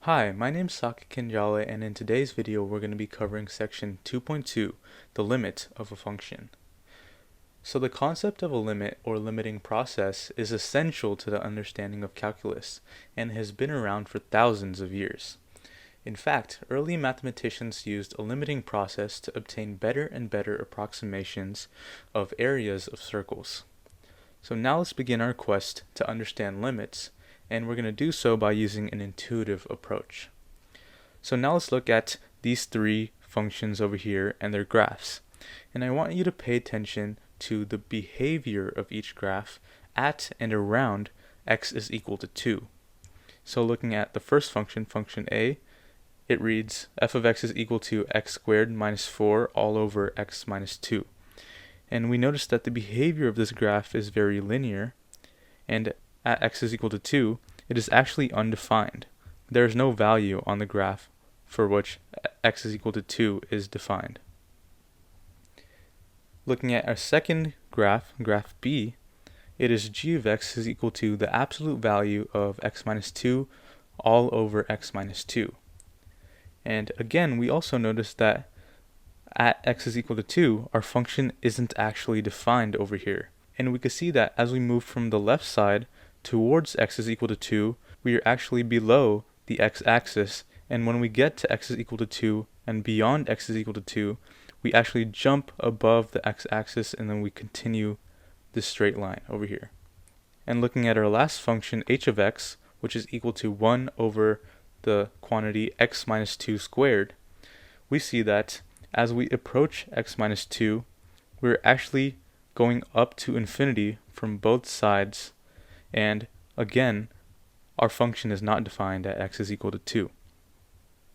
Hi, my name is Saket Kenjale, and in today's video we're going to be covering section 2.2, the limit of a function. So the concept of a limit or limiting process is essential to the understanding of calculus and has been around for thousands of years. In fact, early mathematicians used a limiting process to obtain better and better approximations of areas of circles. So now let's begin our quest to understand limits, and we're going to do so by using an intuitive approach. So now let's look at these three functions over here and their graphs. And I want you to pay attention to the behavior of each graph at and around x is equal to 2. So looking at the first function, function a, it reads f of x is equal to x squared minus 4 all over x minus 2. And we notice that the behavior of this graph is very linear, and at x is equal to 2, it is actually undefined. There is no value on the graph for which x is equal to 2 is defined. Looking at our second graph, graph b, it is g of x is equal to the absolute value of x minus 2 all over x minus 2. And again, we also notice that at x is equal to 2, our function isn't actually defined over here. And we can see that as we move from the left side towards x is equal to 2, we are actually below the x-axis, and when we get to x is equal to 2 and beyond x is equal to 2, we actually jump above the x-axis and then we continue this straight line over here. And looking at our last function, h of x, which is equal to 1 over the quantity x minus 2 squared, we see that as we approach x minus 2, we're actually going up to infinity from both sides, and again, our function is not defined at x is equal to 2.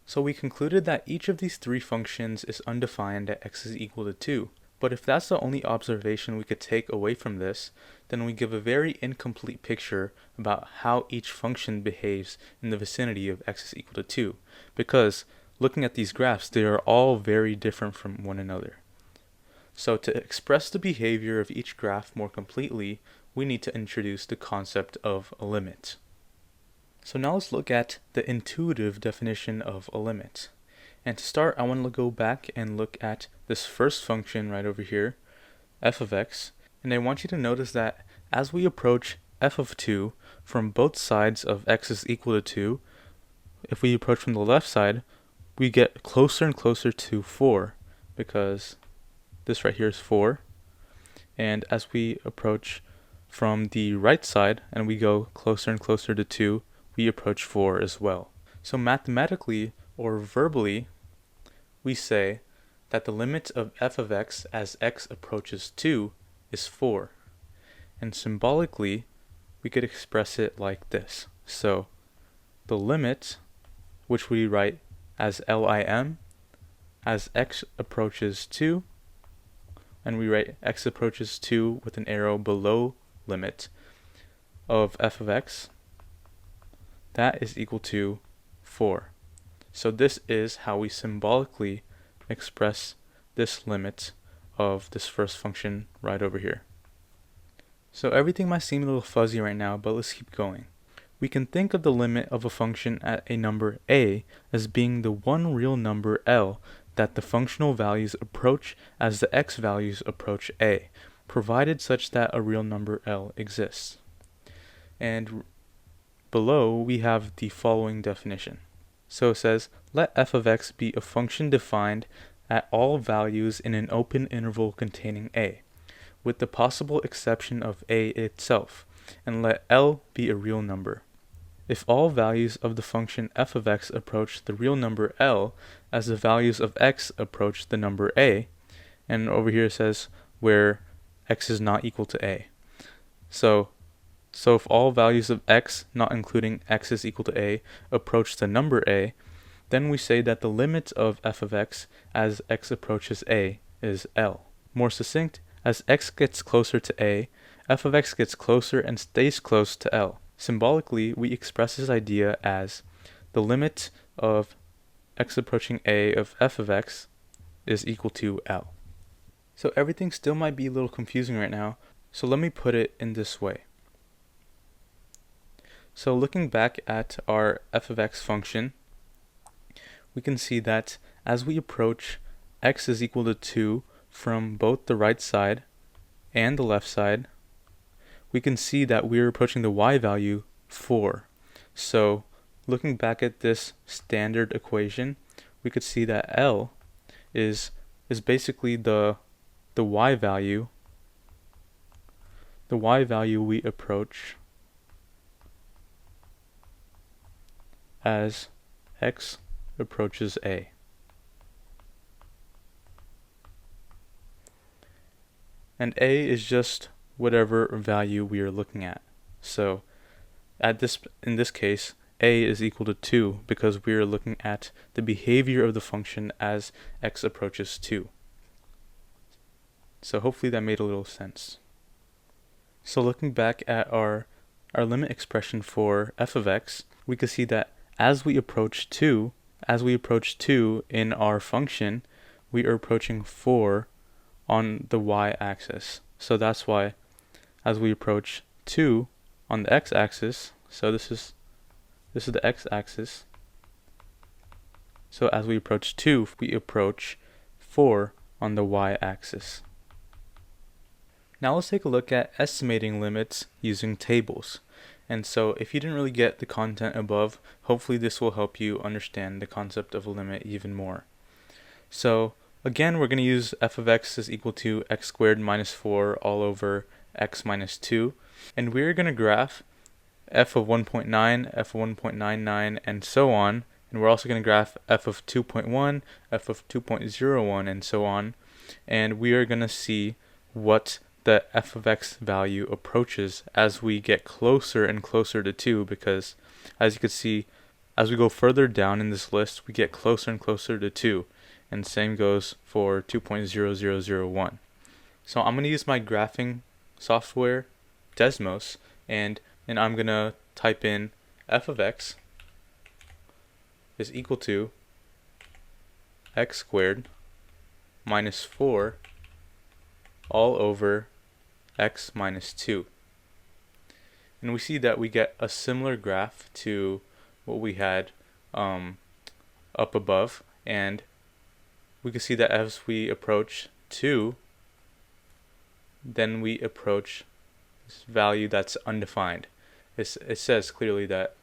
So we concluded that each of these three functions is undefined at x is equal to 2. But if that's the only observation we could take away from this, then we give a very incomplete picture about how each function behaves in the vicinity of x is equal to 2, because looking at these graphs, they are all very different from one another. So to express the behavior of each graph more completely, we need to introduce the concept of a limit. So now let's look at the intuitive definition of a limit. And to start, I want to go back and look at this first function right over here, f of x, and I want you to notice that as we approach f of 2 from both sides of x is equal to 2, if we approach from the left side, we get closer and closer to 4, because this right here is 4. And as we approach from the right side and we go closer and closer to 2, we approach 4 as well. So mathematically or verbally, we say that the limit of f of x as x approaches 2 is 4. And symbolically, we could express it like this. So the limit, which we write as lim, as x approaches 2, and we write x approaches 2 with an arrow below limit of f of x, that is equal to 4. So this is how we symbolically express this limit of this first function right over here. So everything might seem a little fuzzy right now, but let's keep going. We can think of the limit of a function at a number a as being the one real number L that the functional values approach as the x values approach a, provided such that a real number L exists. And below we have the following definition. So it says, let f of x be a function defined at all values in an open interval containing a, with the possible exception of a itself, and let L be a real number. If all values of the function f of x approach the real number L as the values of x approach the number a, and over here it says where x is not equal to a. So if all values of x, not including x is equal to a, approach the number a, then we say that the limit of f of x as x approaches a is L. More succinct, as x gets closer to a, f of x gets closer and stays close to L. Symbolically, we express this idea as the limit of x approaching a of f of x is equal to L. So everything still might be a little confusing right now, so let me put it in this way. So looking back at our f of x function, we can see that as we approach x is equal to 2 from both the right side and the left side, we can see that we're approaching the y value 4. So looking back at this standard equation, we could see that L is basically the y value we approach as x approaches a. And a is just whatever value we are looking at. So in this case, a is equal to 2 because we are looking at the behavior of the function as x approaches 2. So hopefully that made a little sense. So looking back at our limit expression for f of x, we can see that as we approach 2 in our function, we are approaching 4 on the y-axis. So that's why as we approach 2 on the x-axis, so this is the x-axis. So as we approach 2, we approach 4 on the y-axis. Now let's take a look at estimating limits using tables. And so if you didn't really get the content above, hopefully this will help you understand the concept of a limit even more. So again, we're going to use f of x is equal to x squared minus 4 all over x minus 2. And we're going to graph f of 1.9, f of 1.99, and so on. And we're also going to graph f of 2.1, f of 2.01, and so on. And we are going to see what the f of x value approaches as we get closer and closer to 2, because as you can see, as we go further down in this list, we get closer and closer to 2. And same goes for 2.0001. So I'm going to use my graphing software, Desmos, and I'm going to type in f of x is equal to x squared minus 4 all over x minus 2. And we see that we get a similar graph to what we had up above, and we can see that as we approach 2, then we approach this value that's undefined. It says clearly that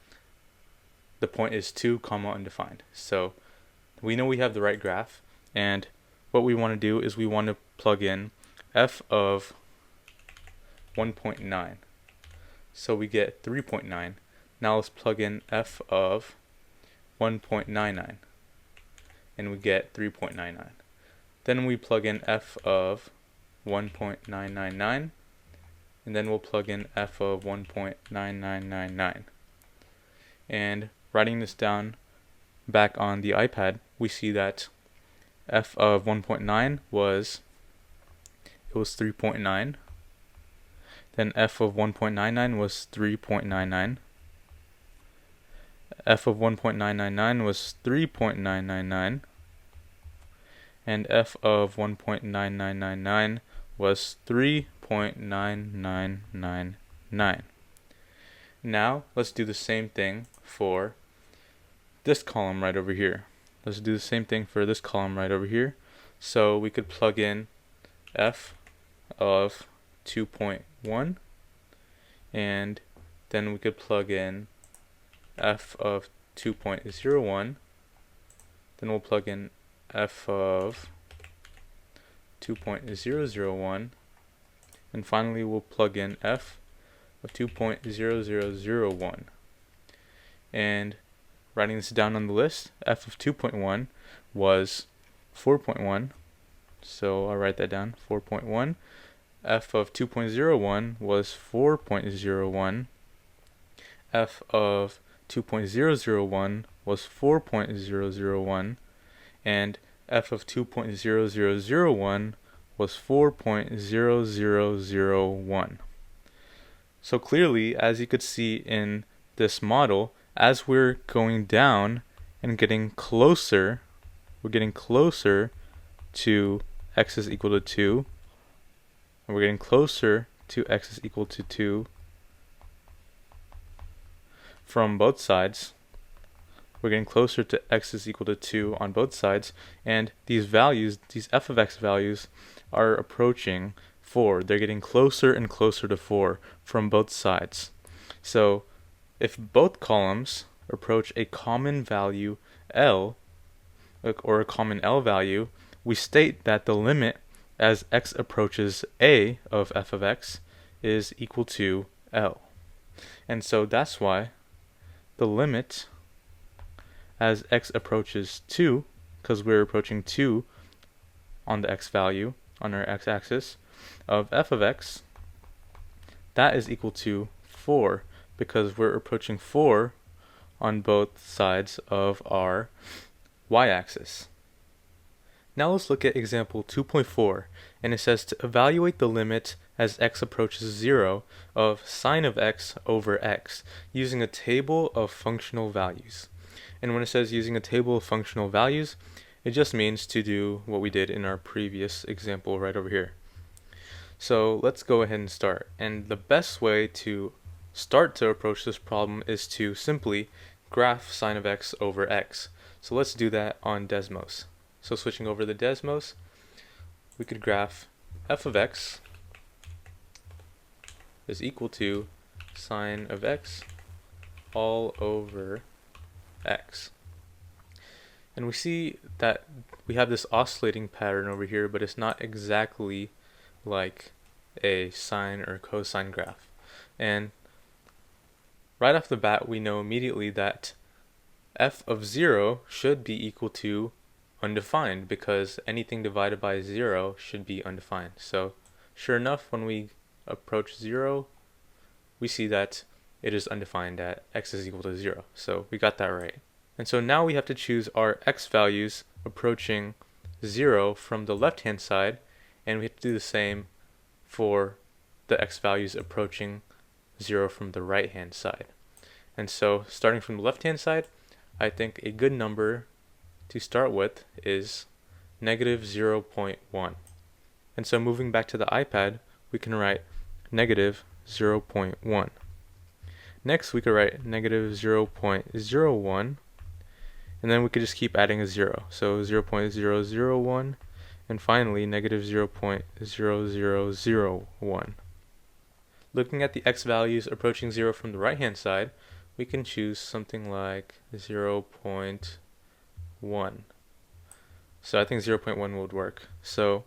the point is 2, undefined. So we know we have the right graph, and what we want to do is we want to plug in f of 1.9. So we get 3.9. Now let's plug in f of 1.99, and we get 3.99. Then we plug in f of 1.999, and then we'll plug in f of 1.9999. And writing this down back on the iPad, we see that f of 1.9 was 3.9. Then f of 1.99 was 3.99. F of 1.999 was 3.999. And f of 1.9999 was 3.9999. Now let's do the same thing for this column right over here. So we could plug in f of 2.1, and then we could plug in f of 2.01, then we'll plug in f of 2.001, and finally we'll plug in f of 2.0001. And writing this down on the list, f of 2.1 was 4.1, so I'll write that down, 4.1. F of 2.01 was 4.01. F of 2.001 was 4.001. And f of 2.0001 was 4.0001. So clearly, as you could see in this model, as we're going down and getting closer, we're getting closer to x is equal to 2, and we're getting closer to x is equal to 2, from both sides. We're getting closer to x is equal to 2 on both sides, and these values, these f of x values, are approaching 4. They're getting closer and closer to 4 from both sides. So if both columns approach a common value L, or a common L value, we state that the limit as x approaches a of f of x is equal to L. And so that's why the limit as x approaches 2, because we're approaching 2 on the x value, on our x-axis, of f of x, that is equal to 4, because we're approaching 4 on both sides of our y-axis. Now let's look at example 2.4, and it says to evaluate the limit as x approaches 0 of sine of x over x using a table of functional values. And when it says using a table of functional values, it just means to do what we did in our previous example right over here. So let's go ahead and start. And the best way to start to approach this problem is to simply graph sine of x over x. So let's do that on Desmos. So switching over to Desmos, we could graph f of x is equal to sine of x all over x. And we see that we have this oscillating pattern over here, but it's not exactly like a sine or cosine graph. And right off the bat, we know immediately that f of 0 should be equal to undefined, because anything divided by 0 should be undefined. So sure enough, when we approach 0, we see that it is undefined at x is equal to 0. So we got that right. And so now we have to choose our x values approaching 0 from the left-hand side, and we have to do the same for the x values approaching 0 from the right-hand side. And so starting from the left-hand side, I think a good number to start with is negative 0.1. And so moving back to the iPad, we can write negative 0.1. Next, we could write negative 0.01, and then we could just keep adding a 0. So 0.001, and finally negative 0.0001. Looking at the x values approaching 0 from the right-hand side, we can choose something like 0.1. So I think 0.1 would work. So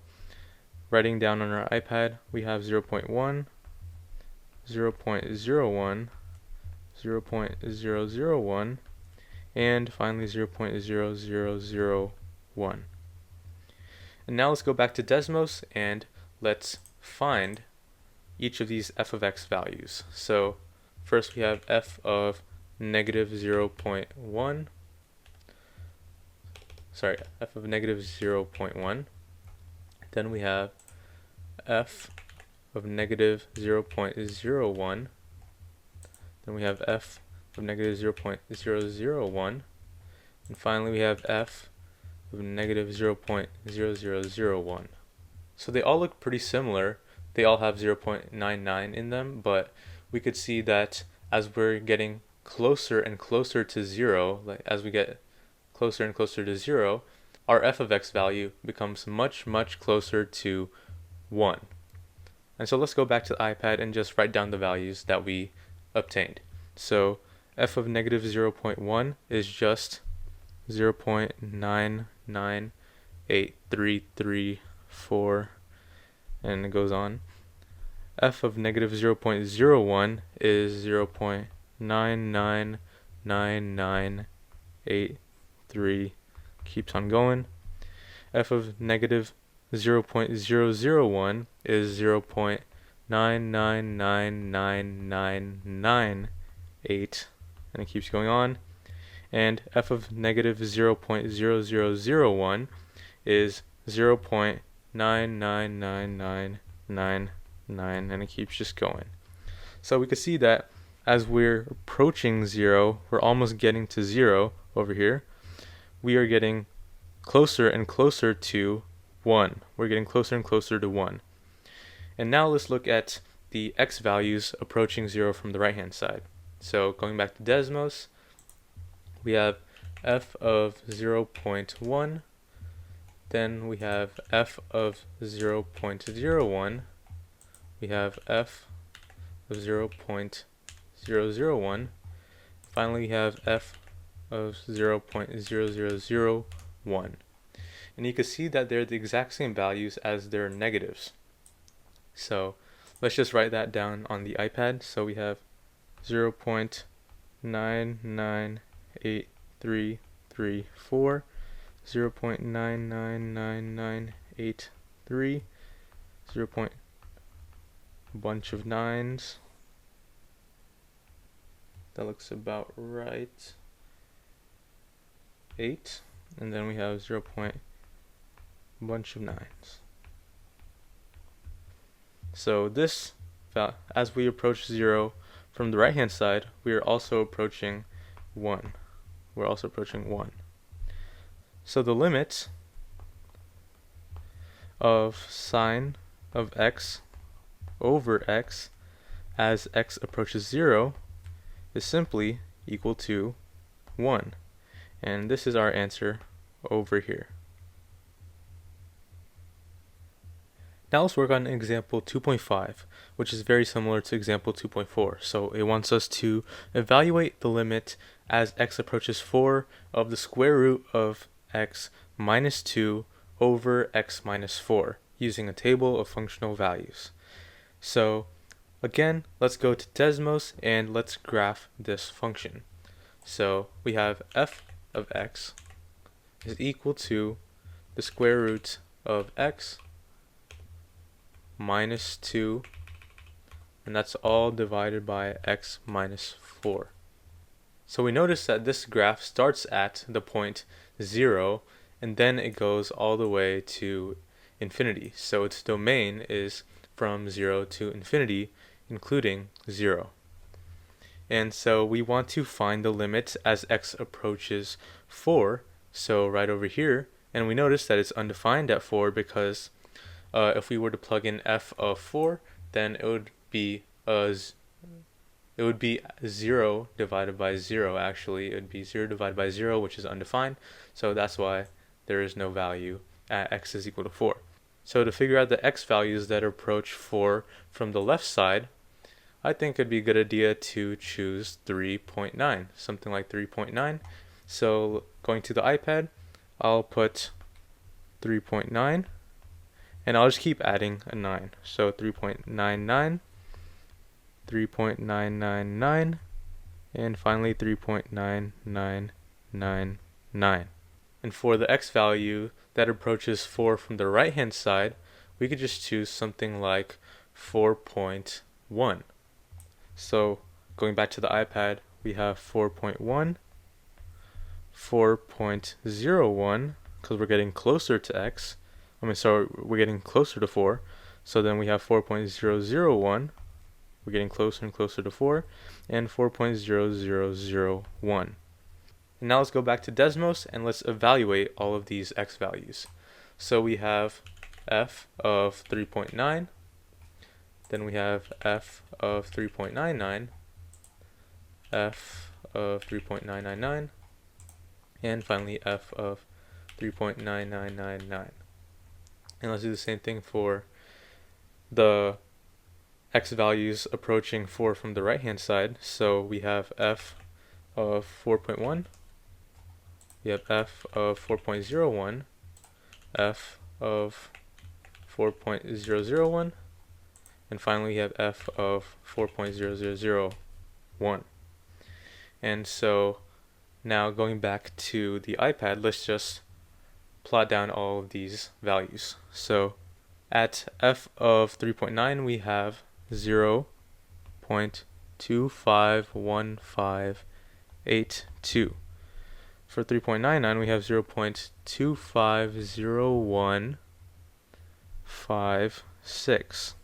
writing down on our iPad, we have 0.1, 0.01, 0.001, and finally 0.0001. And now let's go back to Desmos and let's find each of these f of x values. So first we have f of negative 0.1, f of negative 0.1. Then we have f of negative 0.01. Then we have f of negative 0.001. And finally we have f of negative 0.0001. So they all look pretty similar. They all have 0.99 in them, but we could see that as we're getting closer and closer to 0, like as we get closer and closer to 0, our f of x value becomes much, much closer to 1. And so let's go back to the iPad and just write down the values that we obtained. So f of negative 0.1 is just 0.998334, and it goes on. F of negative 0.01 is 0.999983, keeps on going. F of negative 0.001 is 0.9999998, and it keeps going on. And f of negative 0.0001 is 0.9999999, and it keeps just going. So we can see that as we're approaching 0, we're almost getting to 0 over here. We are getting closer and closer to 1. We're getting closer and closer to 1. And now let's look at the x values approaching 0 from the right-hand side. So going back to Desmos, we have f of 0.1, then we have f of 0.01, we have f of 0.001, finally we have f of 0.0001. And you can see that they're the exact same values as their negatives. So let's just write that down on the iPad. So we have 0.998334, 0.999983, 0. Bunch of nines. That looks about right. 8, and then we have 0. Bunch of nines. So this, as we approach 0 from the right hand side, we are also approaching 1. We're also approaching 1. So the limit of sine of x over x as x approaches 0 is simply equal to 1. And this is our answer over here. Now let's work on example 2.5, which is very similar to example 2.4. So it wants us to evaluate the limit as x approaches 4 of the square root of x minus 2 over x minus 4 using a table of functional values. So again, let's go to Desmos and let's graph this function. So we have f of x is equal to the square root of x minus 2, and that's all divided by x minus 4. So we notice that this graph starts at the point 0 and then it goes all the way to infinity. So its domain is from 0 to infinity, including 0. And so we want to find the limit as x approaches 4, so right over here, and we notice that it's undefined at 4 because if we were to plug in f of 4, then it would be 0 divided by 0. Actually, it would be 0 divided by 0, which is undefined, so that's why there is no value at x is equal to 4. So to figure out the x values that approach 4 from the left side, I think it'd be a good idea to choose 3.9, something like 3.9. So going to the iPad, I'll put 3.9, and I'll just keep adding a 9. So 3.99, 3.999, and finally 3.9999. And for the x value that approaches 4 from the right hand side, we could just choose something like 4.1. So going back to the iPad, we have 4.1, 4.01, because we're getting closer to x. So we're getting closer to 4. So then we have 4.001, we're getting closer and closer to 4, and 4.0001. And now let's go back to Desmos and let's evaluate all of these x values. So we have f of 3.9, then we have f of 3.99, f of 3.999, and finally f of 3.9999. And let's do the same thing for the x values approaching 4 from the right hand side. So we have f of 4.1, we have f of 4.01, f of 4.001, and finally we have f of 4.0001. And so now going back to the iPad, let's just plot down all of these values. So at f of 3.9 we have 0.251582. For 3.99 we have 0.250156.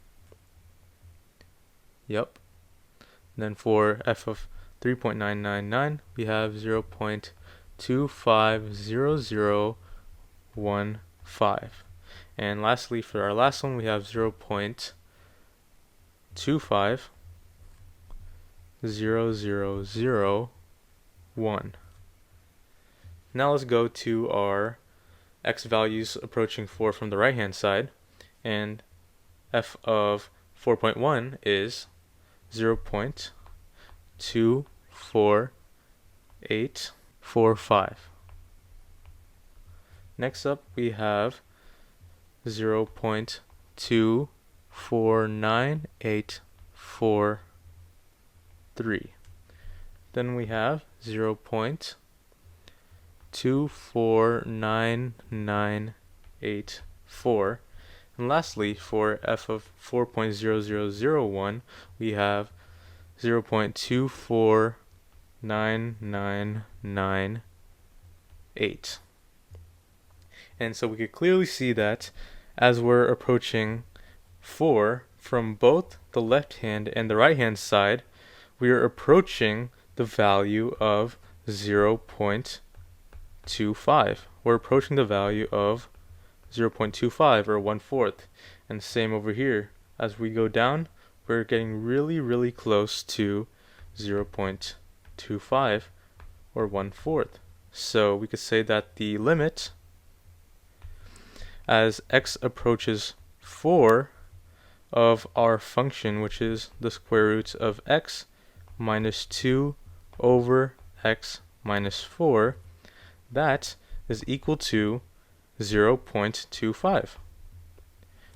Yep. And then for f of 3.999 we have 0.250015. And lastly, for our last one, we have 0.25 0, 0, 0, 1. Now let's go to our x values approaching 4 from the right hand side, and f of 4.1 is 0.24845. Next up we have 0.249843. Then we have 0.249984. And lastly, for f of 4.0001, we have 0.249998. And so we could clearly see that as we're approaching 4 from both the left hand and the right hand side, we are approaching the value of 0.25. We're approaching the value of 0.25, or 1/4. And same over here. As we go down, we're getting really close to 0.25, or 1/4. So we could say that the limit as x approaches 4 of our function, which is the square root of x minus 2 over x minus 4, that is equal to 0.25.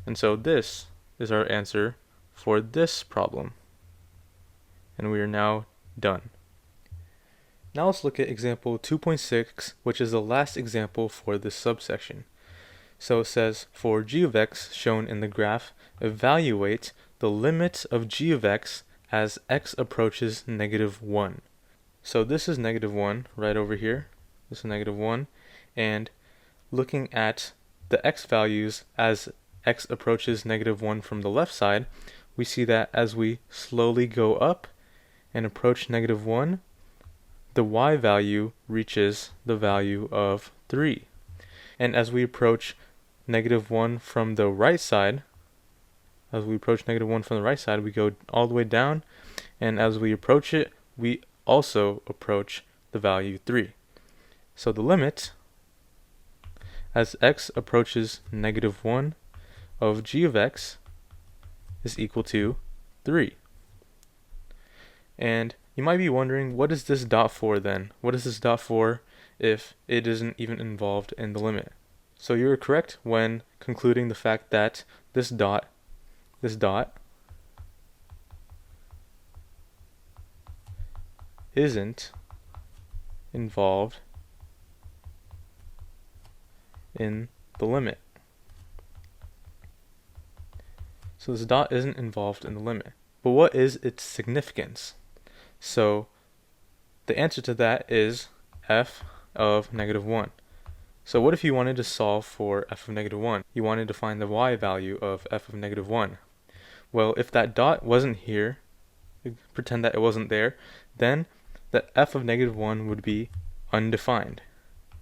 And so this is our answer for this problem. And we are now done. Now let's look at example 2.6, which is the last example for this subsection. So it says, for g of x shown in the graph, evaluate the limit of g of x as x approaches -1. So this is -1 right over here. This is -1. And looking at the x values as x approaches -1 from the left side, we see that as we slowly go up and approach -1, the y value reaches the value of 3. And as we approach -1 from the right side, we go all the way down, and as we approach it, we also approach the value 3. So the limit as x approaches -1 of g of x is equal to 3. And you might be wondering, what is this dot for then? What is this dot for if it isn't even involved in the limit? So you're correct when concluding the fact that this dot isn't involved in the limit. So this dot isn't involved in the limit. But what is its significance? So the answer to that is f of -1. So what if you wanted to solve for f of -1? You wanted to find the y value of f of -1. Well, if that dot wasn't here, pretend that it wasn't there, then the f of -1 would be undefined.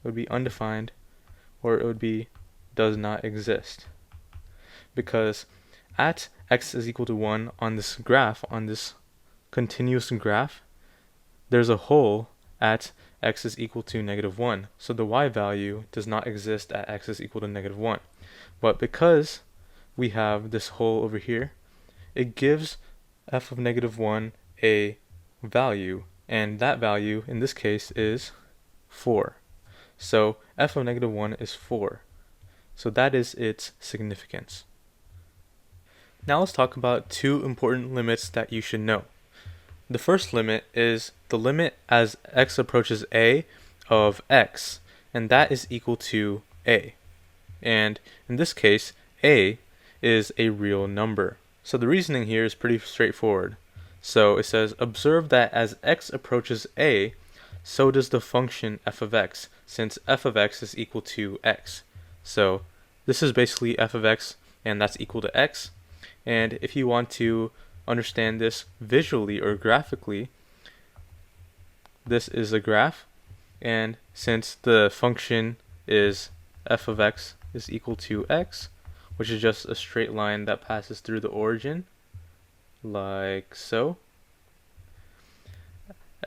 It would be undefined, or it would be does not exist. Because at x is equal to 1 on this graph, on this continuous graph, there's a hole at x is equal to -1. So the y value does not exist at x is equal to -1. But because we have this hole over here, it gives f of -1 a value, and that value in this case is 4. So f of -1 is 4. So that is its significance. Now let's talk about two important limits that you should know. The first limit is the limit as x approaches a of x, and that is equal to a. And in this case, a is a real number. So the reasoning here is pretty straightforward. So it says, observe that as x approaches a, so does the function f of x, since f of x is equal to x. So this is basically f of x, and that's equal to x. And if you want to understand this visually or graphically, this is a graph, and since the function is f of x is equal to x, which is just a straight line that passes through the origin, like so,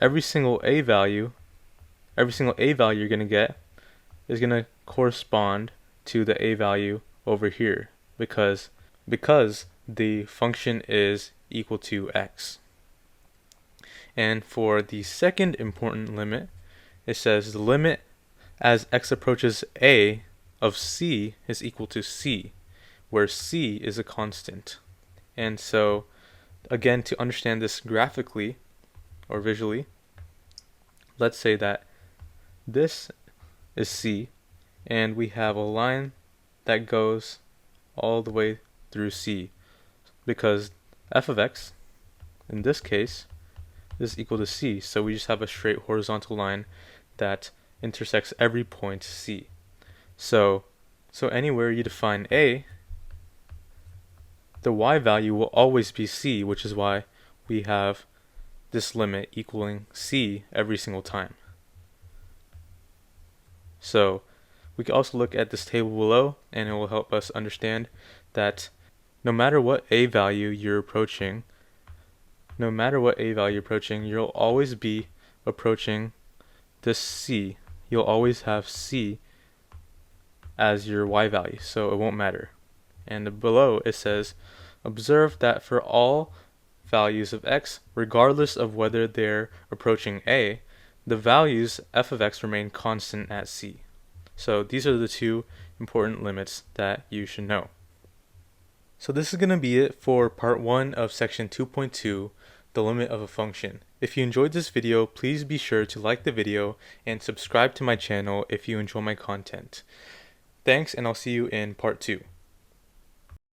every single a value you're going to get is going to correspond to the a value over here because the function is equal to x. And for the second important limit, it says the limit as x approaches a of c is equal to c, where c is a constant. And so, again, to understand this graphically or visually, let's say that this is c, and we have a line that goes all the way through c, because f of x, in this case, is equal to c, so we just have a straight horizontal line that intersects every point c. So anywhere you define a, the y value will always be c, which is why we have this limit equaling c every single time. So we can also look at this table below, and it will help us understand that no matter what a value you're approaching, you'll always be approaching this c. You'll always have c as your y value, so it won't matter. And below it says, observe that for all values of x, regardless of whether they're approaching a, the values f of x remain constant at c. So these are the two important limits that you should know. So this is going to be it for part 1 of section 2.2, the limit of a function. If you enjoyed this video, please be sure to like the video and subscribe to my channel if you enjoy my content. Thanks, and I'll see you in part 2.